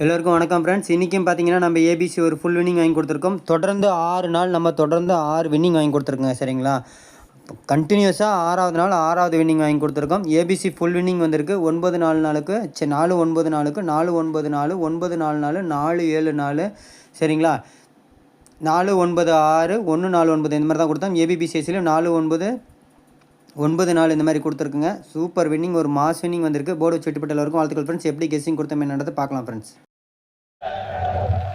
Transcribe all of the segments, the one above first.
எல்லோருக்கும் வணக்கம் ஃப்ரெண்ட்ஸ். இன்றைக்கும் பார்த்தீங்கன்னா நம்ம ஏபிசி ஒரு ஃபுல் வின்னிங் வாங்கி கொடுத்துருக்கோம். தொடர்ந்து 6 நாள் நம்ம தொடர்ந்து 6 வின்னிங் வாங்கி கொடுத்துருக்கோங்க. சரிங்களா, கண்டினியூஸாக 6வது நாள் 6வது வின்னிங் வாங்கி கொடுத்துருக்கோம். ஏபிசி ஃபுல் வின்னிங் வந்திருக்கு. 9 4 நாளுக்கு 4 9 நாளுக்கு 4 9 4 9 4 4 4 7 4 சரிங்களா, 4 9 6 1 4 9 இந்த மாதிரி தான் கொடுத்தோம். ஏபிபிசிஎஸ்சியில் 4 9 9 4 இந்த மாதிரி கொடுத்துருக்குங்க. சூப்பர் வின்னிங், ஒரு மாஸ் வின்னிங் வந்திருக்கு. போர்டு வச்சு வெட்டிப்பட்ட எல்லாருக்கும் வாழ்த்துக்கள் ஃப்ரெண்ட்ஸ். எப்படி கெஸ்ஸிங் கொடுத்தோம் என்னன்றதை பார்க்கலாம் ஃப்ரெண்ட்ஸ்.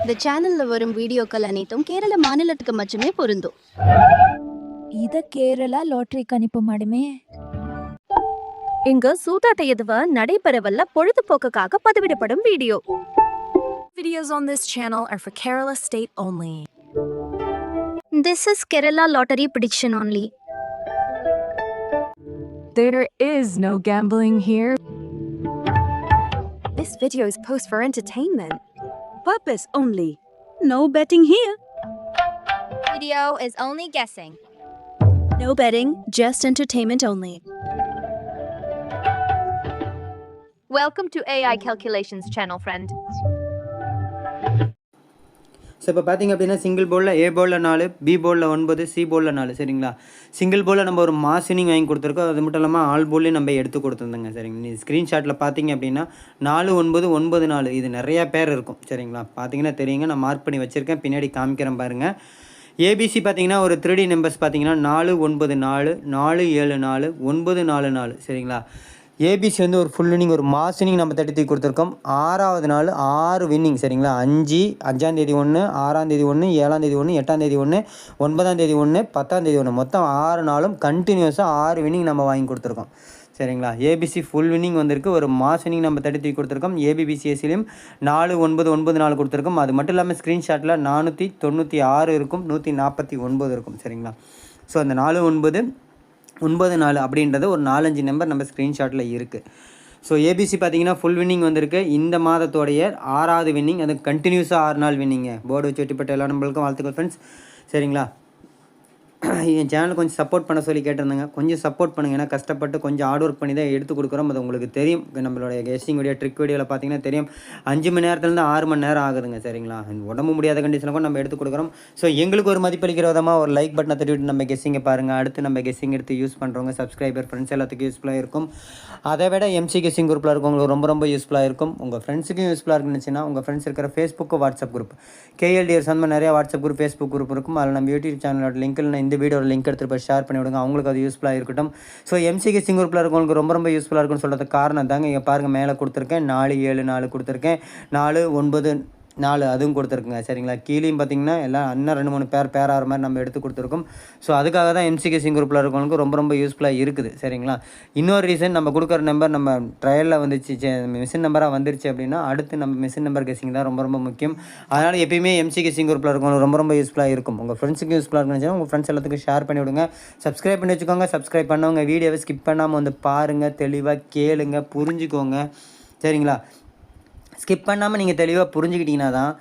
இந்த சேனல்ல வரும் வீடியோக்கள் அனைத்தும் கேரள மாநிலத்துக்கு மட்டுமே பொருந்தும். இத கேரளா லாட்டரி கணிப்பு மாடுமே. இங்க சூதாட்ட எதுவ நடைபெறவல்ல பொழுதுபோக்குக்காக பதிவிடப்படும் video. Videos on this channel are for Kerala state only. This is Kerala lottery prediction only. There is no gambling here. This video is post for entertainment purpose only. No betting here. Video is only guessing. No betting, just entertainment only. Welcome to AI calculations channel, friend. So இப்போ பார்த்திங்க அப்படின்னா single போலில் ஏ போலில் 4, B போலில் 9, C போலில் 4 சரிங்களா. Single போலில் நம்ம ஒரு மாஸ் வின்னிங் வாங்கி கொடுத்துருக்கோம். அது மட்டும் இல்லாமல் ஆல் போல்லையும் நம்ம எடுத்து கொடுத்துருந்தோங்க. சரிங்க, நீ ஸ்க்ரீன்ஷாட்டில் பார்த்தீங்க அப்படின்னா 4 9 9 4 இது நிறையா பேர் இருக்கும். சரிங்களா, பார்த்தீங்கன்னா தெரியுங்க, நான் மார்க் பண்ணி வச்சுருக்கேன், பின்னாடி காமிக்கிறேன் பாருங்கள். ஏபிசி பார்த்தீங்கன்னா ஒரு 3D நம்பர்ஸ் பார்த்தீங்கன்னா 4 9 4 4 7 4 9 4 4 சரிங்களா. ஏபிசி வந்து ஒரு ஃபுல் வின்னிங், ஒரு மாஸ் வின்னிங் நம்ம தட்டி தூக்கி கொடுத்துருக்கோம். 6வது நாள் 6 வின்னிங் சரிங்களா. 5 5ஆம் தேதி 1, 6ஆம் தேதி 1, 7ஆம் தேதி 1, 8ஆம் தேதி 1, 9ஆம் தேதி 1, 10ஆம் தேதி 1 மொத்தம் 6 நாளும் கண்டினியூஸாக 6 வின்னிங் நம்ம வாங்கி கொடுத்துருக்கோம். சரிங்களா, ஏபிசி ஃபுல் வின்னிங் வந்திருக்கு. ஒரு மாஸ் வின்னிங் நம்ம தட்டி தூக்கி கொடுத்துருக்கோம். ஏபிபிசிஎஸ்சிலையும் 4 9 9 4 கொடுத்துருக்கோம். அது மட்டும் இல்லாமல் ஸ்க்ரீன்ஷாட்டில் 496 இருக்கும், 149 இருக்கும். சரிங்களா, ஸோ அந்த 4 9 9 4 அப்படின்றது ஒரு 4-5 நம்பர் நம்ம ஸ்க்ரீன்ஷாட்டில் இருக்குது. ஸோ ஏபிசி பார்த்தீங்கன்னா ஃபுல் வின்னிங் வந்திருக்கு. இந்த மாதத்தோடைய 6வது வின்னிங், அது கண்டினியூஸாக 6 நாள் வின்னிங்க. போர்டு வச்சு வெட்டிப்பட்ட எல்லா நம்பர்களுக்கும் வாழ்த்துக்கள் ஃப்ரெண்ட்ஸ். சரிங்களா, என் சேனல் கொஞ்சம் சப்போர்ட் பண்ண சொல்லி கேட்டிருந்தாங்க. கொஞ்சம் சப்போர்ட் பண்ணுங்கள், ஏன்னா கஷ்டப்பட்டு கொஞ்சம் ஹார்ட் ஒர்க் பண்ணி தான் எடுத்து கொடுக்குறோம். அது உங்களுக்கு தெரியும். நம்மளுடைய கெஸ்டிங் வீடியோ ட்ரிக் வீடியோவில் பார்த்தீங்கன்னா தெரியும், 5 மணி நேரத்துலேருந்து 6 மணி நேரம் ஆகுதுங்க. சரிங்களா, உடம்பு முடியாத கண்டிஷனில் கூட நம்ம எடுத்து கொடுக்குறோம். ஸோ எங்களுக்கு ஒரு மதிப்பளிக்கிற விதமாக ஒரு லைக் பட்டனை தட்டிவிட்டு நம்ம கெஸ்ஸிங்கை பாருங்கள். அடுத்து நம்ம கெஸ்ஸிங் எடுத்து யூஸ் பண்ணுறவங்க சப்ஸ்கிரைபர் ஃப்ரெண்ட்ஸ் எல்லாத்துக்கும் யூஸ்ஃபுல்லாக இருக்கும். அதை விட எம்சி கெஸ்ஸிங் குரூப்பில் இருக்கவங்களுக்கு ரொம்ப ரொம்ப யூஸ்ஃபுல்லாக இருக்கும். உங்கள் ஃப்ரெண்ட்ஸுக்கும் யூஸ்ஃபுல்லாக இருக்குன்னு உங்கள் ஃப்ரெண்ட்ஸ் இருக்கிற ஃபேஸ்புக்கு வாட்ஸ்அப் குரூப் கேஎல்டிஆர் அந்த நிறைய வாட்ஸ்அப் குரூப் ஃபேஸ்புக் குரூப் இருக்கும். அதில் நம்ம யூடியூப் சேனலோட லிங்க்கில் இந்த வீடியோட லிங்க் எடுத்து ஷேர் பண்ணி விடுங்க, அவங்களுக்கு அது யூஸ்ஃபுல்லாக இருக்கட்டும். ஸோ எம்சிகே சிங் குரூப்பில் இருக்கவங்களுக்கு ரொம்ப ரொம்ப யூஸ்ஃபுல்லாக இருக்குன்னு சொல்கிறதுக்கு காரணம் தாங்க. இங்கே பாருங்கள், மேலே கொடுத்துருக்கேன் 4 7 4 கொடுத்துருக்கேன், 4 9 4 அதுவும் கொடுத்துருக்குங்க. சரிங்களா, கீழேயும் பார்த்தீங்கன்னா எல்லாம் இன்னும் 2 3 பேர் ஆகிற மாதிரி நம்ம எடுத்து கொடுத்துருக்கோம். ஸோ அதுக்காக தான் எம்சிகே சிங் குரூப்பில் இருக்கவங்களுக்கு ரொம்ப ரொம்ப யூஸ்ஃபுல்லாக இருக்குது. சரிங்களா, இன்னொரு ரீசன், நம்ம கொடுக்குற நம்பர் நம்ம ட்ரையலில் வந்துச்சு, மிஷின் நம்பராக வந்துருச்சு அப்படின்னா அடுத்து நம்ம மிஷின் நம்பர் கெஸ்ஸிங் தான் ரொம்ப ரொம்ப முக்கியம். அதனால் எப்பயுமே எம்சிகே சிங் குரூப்பில் இருக்கவங்களுக்கு ரொம்ப ரொம்ப யூஸ்ஃபுல்லாக இருக்கும். உங்கள் ஃப்ரெண்ட்ஸுக்கு யூஸ்ஃபுல்லாக இருக்குன்னு உங்கள் ஃப்ரெண்ட்ஸ் எல்லாத்துக்கும் ஷேர் பண்ணி விடுங்க. சப்ஸ்கிரைப் பண்ணி வச்சுக்கோங்க. சப்ஸ்கிரைப் பண்ணவங்க வீடியோவை ஸ்கிப் பண்ணாமல் வந்து பாருங்கள், தெளிவாக கேளுங்க, புரிஞ்சுக்கோங்க. சரிங்களா, ஸ்கிப் பண்ணாமல் நீங்கள் தெளிவாக புரிஞ்சுக்கிட்டீங்கன்னா தான்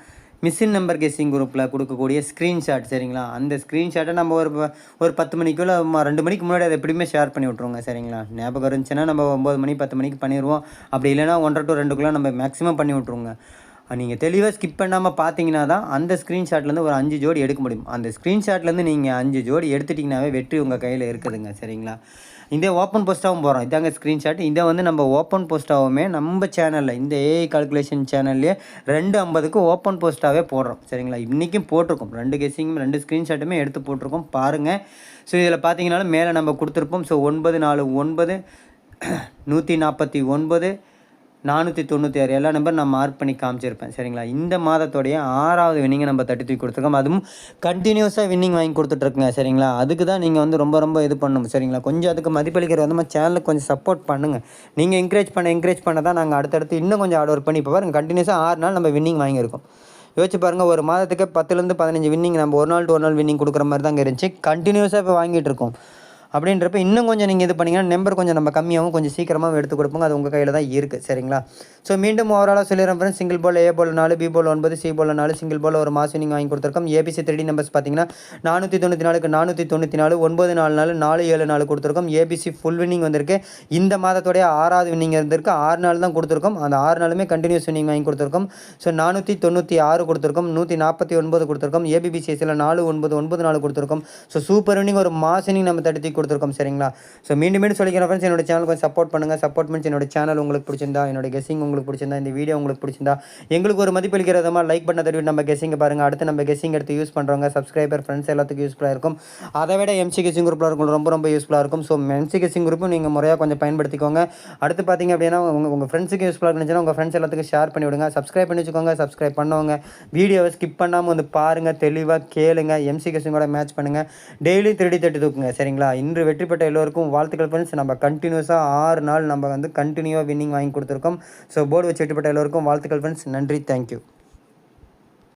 மிஷின் நம்பர் கெஸ்ஸிங் குரூப்பில் கொடுக்கக்கூடிய ஸ்க்ரீன்ஷாட் சரிங்களா, அந்த ஸ்க்ரீன்ஷாட்டை நம்ம ஒரு 10 மணிக்குள்ளே 2 மணிக்கு முன்னாடி அதை எப்படியுமே ஷேர் பண்ணி விட்ருவோங்க. சரிங்களா, ஞாபகம் இருந்துச்சுன்னா நம்ம 9 மணி 10 மணிக்கு பண்ணிடுவோம். அப்படி இல்லைனா 1 to 2 நம்ம மேக்ஸிமம் பண்ணி விட்ருவோங்க. நீங்கள் தெளிவாக ஸ்கிப் பண்ணாமல் பார்த்தீங்கன்னா தான் அந்த ஸ்க்ரீன்ஷாட்லேருந்து ஒரு 5 ஜோடி எடுக்க முடியும். அந்த ஸ்க்ரீன்ஷாட்லேருந்து நீங்கள் 5 ஜோடி எடுத்துட்டிங்கனாவே வெற்றி உங்கள் கையில் இருக்குதுங்க. சரிங்களா, இதே ஓப்பன் போஸ்ட்டாகவும் போகிறோம். இதாங்க ஸ்க்ரீன்ஷாட். இதை வந்து நம்ம ஓப்பன் போஸ்ட்டாகவுமே நம்ம சேனலில் இந்த ஏஐ கால்குலேஷன் சேனல்லே 2:50க்கு ஓப்பன் போஸ்ட்டாகவே போடுறோம். சரிங்களா, இன்றைக்கும் போட்டிருக்கோம். 2 கெஸ்ஸிங்கும் 2 ஸ்க்ரீன்ஷாட்டுமே எடுத்து போட்டிருக்கோம் பாருங்கள். ஸோ இதில் பார்த்தீங்கன்னாலும் மேலே நம்ம கொடுத்துருப்போம். ஸோ 9 4 9 149 496 எல்லா நம்பர் நான் மார்க் பண்ணி காமிச்சிருப்பேன். சரிங்களா, இந்த மாதத்தோடைய 6வது வின்னிங்கை நம்ம தட்டி தூக்கி கொடுத்துருக்கோம். அதுவும் கண்டினியூஸாக வின்னிங் வாங்கி கொடுத்துட்ருக்குங்க. சரிங்களா, அதுக்கு தான் நீங்கள் வந்து ரொம்ப ரொம்ப இது பண்ணணும். சரிங்களா, கொஞ்சம் அதுக்கு மதிப்பளிக்கிற வந்து சேனலுக்கு கொஞ்சம் சப்போர்ட் பண்ணுங்கள். நீங்கள் என்கரேஜ் பண்ண தான் நாங்கள் அடுத்தடுத்து இன்னும் கொஞ்சம் ஹார்ட் ஒர்க் பண்ணி இப்போ பாருங்கள், கண்டினியூஸாக 6 நாள் நம்ம வின்னிங் வாங்கியிருக்கோம். யோசிச்சு பாருங்கள், ஒரு மாதத்துக்கு 10லேருந்து 15 வின்னிங் நம்ம ஒரு நாள் வின்னிங் கொடுக்குற மாதிரி தாங்க இருந்துச்சு. கண்டினியூஸாக இப்போ வாங்கிட்டு இருக்கோம். அப்படின்றப்ப இன்னும் கொஞ்சம் நீங்கள் இது பண்ணிங்கன்னா நம்பர் கொஞ்சம் நம்ம கம்மியாகவும் கொஞ்சம் சீக்கிரமாக எடுத்து கொடுப்போங்க. அது உங்கள் கையில் தான் இருக்குது. சரிங்களா? ஸோ மீண்டும் ஓவராலாக சொல்லிடுறேன் ஃப்ரெண்ட்ஸ். சிங்கிள் பால் ஏ பால் 4, பி பால் 9, சி பால் 4, சிங்கிள் பால் ஒரு மாஸ் வின்னிங் வாங்கி கொடுத்துருக்கோம். ஏபிசி 3D நம்பர்ஸ் பார்த்தீங்கன்னா 494க்கு 494, 944, 474 கொடுத்துருக்கோம். ஏபிசி ஃபுல் வின்னிங் வந்திருக்கு. இந்த மாதத்தோடைய 6வது வின்னிங் இருந்திருக்கு. 6 நாள் தான் கொடுத்துருக்கோம். அந்த 6 நாளுமே கண்டினியூஸ் வின்னிங் வாங்கி கொடுத்துருக்கோம். ஸோ 496 கொடுத்துருக்கோம். 149 கொடுத்துருக்கோம். ஏபிபிசிஎஸ்சில் 4994 கொடுத்துருக்கோம். ஸோ சூப்பர் வின்னிங் ஒரு மாஸ் வின்னிங் நம்ம தடுத்து கொடுத்துருக்கோம். சரிங்களா? ஸோ மீண்டும் சொல்லிக்கிறேன் ஃப்ரெண்ட்ஸ், என்னோட சேனல் கொஞ்சம் சப்போர்ட் பண்ணுங்கள். சப்போர்ட் பண்ணி என்னோட சேனல் உங்களுக்கு பிடிச்சிருந்தா, என்னோட கெஸ்ஸிங் உங்களுக்கு பிடிச்சிருந்தா, இந்த வீடியோ உங்களுக்கு பிடிச்சிருந்தா எங்களுக்கு ஒரு மதிப்பளிக்கிற விதமாக லைக் பண்ண தடவை நம்ம கெஸ்ஸிங் பாருங்கள். அடுத்து நம்ம கெஸ்ஸிங் எடுத்து யூஸ் பண்ணுறவங்க சப்ஸ்கிரைபர் ஃப்ரெண்ட்ஸ் எல்லாத்துக்கும் யூஸ்ஃபுல்லாக இருக்கும். அதை விட எம்சி கெஸ்ஸிங் குரூப்பில் இருக்கும் ரொம்ப யூஸ்ஃபுல்லாக இருக்கும். ஸோ எம்சி கெஸ்ஸிங் குரூப்பும் நீங்கள் முறையாக கொஞ்சம் பயன்படுத்திக்கோங்க. அடுத்து பார்த்தீங்க அப்படின்னா உங்கள் ஃப்ரெண்ட்ஸுக்கு யூஸ்ஃபுல்லாக இருந்துச்சுன்னா உங்கள் ஃப்ரெண்ட்ஸ் எல்லாத்துக்கும் ஷேர் பண்ணி விடுங்க. சப்ஸ்கிரைப் பண்ணி வச்சுக்கோங்க. சப்ஸ்கிரைப் பண்ணவங்க வீடியோவை ஸ்கிப் பண்ணாமல் வந்து பாருங்கள், தெளிவாக கேளுங்க, எம்சி கெஸ்ஸிங்கோட மேட்ச் பண்ணுங்கள். டெய்லி 30 தூக்குங்க. சரிங்களா? இன்று வெற்றி பெற்ற எல்லோருக்கும் வாழ்த்துக்கள் ஃப்ரெண்ட்ஸ். நம்ம கண்டினியூஸாக 6 நாள் நம்ம வந்து கண்டினியூவாக வின்னிங் வாங்கி கொடுத்துருக்கோம். ஸோ போர்டு வச்சு வெற்றி பெற்ற எல்லோருக்கும் வாழ்த்துக்கள் ஃப்ரெண்ட்ஸ். நன்றி, தேங்க்யூ.